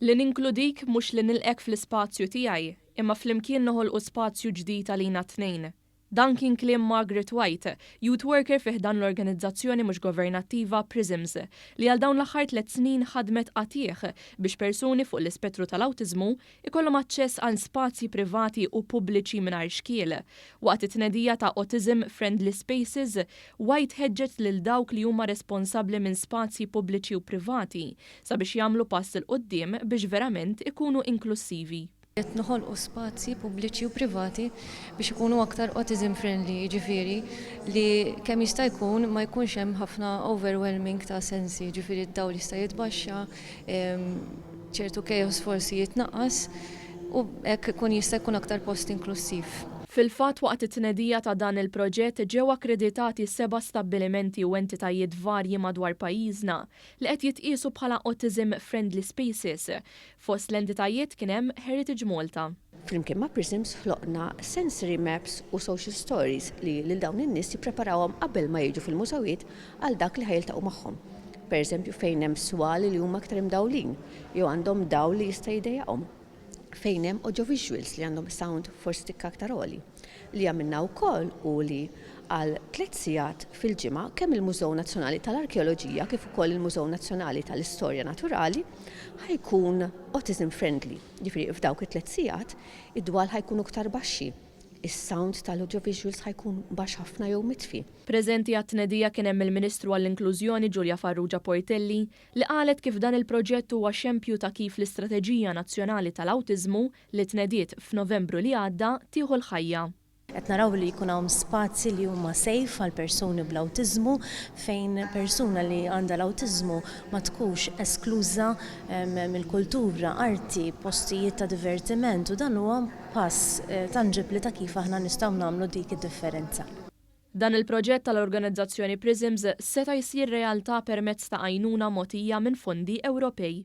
Li ninkludik mhux li nilqek fl-ispazju tiegħi, imma flimkien noħolqu spazju ġdid għalina tnejn. Dan kien kliem Margaret White, youth worker fih dan l-organizzazzjoni mhux governattiva Prisms, li għal dawn l-aħħar 3 snin ħadmet qatih biex persuni fuq l-ispettru tal-awtiżmu ikollhom aċċess għal spazji privati u pubbliċi mingħajr xkiel. Waqt it-tnedija ta' Autism Friendly Spaces, White ħeġġet lil dawk li huma responsabbli minn spazji pubbliċi u privati sabiex jagħmlu pass il qudiem biex verament ikunu inklusivi. Qed noħolqu spazji pubbliċi u privati biex ikunu aktar autism friendly, ġifieri li kemm jista' jkun ma jkunx hemm ħafna overwhelming ta' sensi, ġifieri d-dawl jista' jitbaxxa, ċertu chaos forsi jitnaqqas u hekk ikun jista' jkun aktar post inklusiv. Fil-fatt waqt it-tnedija ta' dan il-proġett ġew akkreditati 7 stabbilimenti u entitajiet varji madwar pajjiżna li qed jitqiesu bħala Autism Friendly Spaces. Fost l-entitajiet kien hemm Heritage Malta. Flimkien ma' Prisms ħloqna sensory maps u social stories li lil dawn in-nies jippreparawhom qabel ma jiġu fil-mużawiet għal dak li ħajiltaqgħu magħhom. Pereżempju fejn hemm swali li huma aktar imdawlin jew għandhom dawl li jista' jdejjaqhom. Fejn hemm audiovisuals li għandhom sound forsi tikka aktar għoli. Li għamilna wkoll u li għal 3 sigħat fil-ġimgħa kemm il-Mużew Nazzjonali tal-Arkeoloġija kif ukoll il-Mużew Nazzjonali tal-Istorja Naturali ħajkun autism friendly. Ġifieri f'dawk it-3 sigħat id-dwal ħajkunu aktar baxxi. Is-sound tal-audiovisuals ħajkun baxx ħafna jew mitfi. Preżenti għat-tnedija kien hemm il-Ministru għall-Inklużjoni Giulia Farrugia Portelli li qalet kif dan il-proġett huwa xempju ta' kif l-Istrateġija Nazzjonali tal-Awtiżmu li tnediet f'Novembru li għadda tieħu l-ħajja. Qed naraw li jkun hawn spazji li huma safe għal persuni bl-awtiżmu fejn persuna li għandha l-awtiżmu ma tkunx eskluża mill-kultura, arti, postijiet ta' divertiment u dan huwa pass tanġibli ta' kif aħna nistgħu nagħmlu dik id-differenza. Dan il-proġett tal-organizzazzjoni Prisms seta' jsir realtà permezz ta' għajnuna mogħtija minn fondi Ewropej.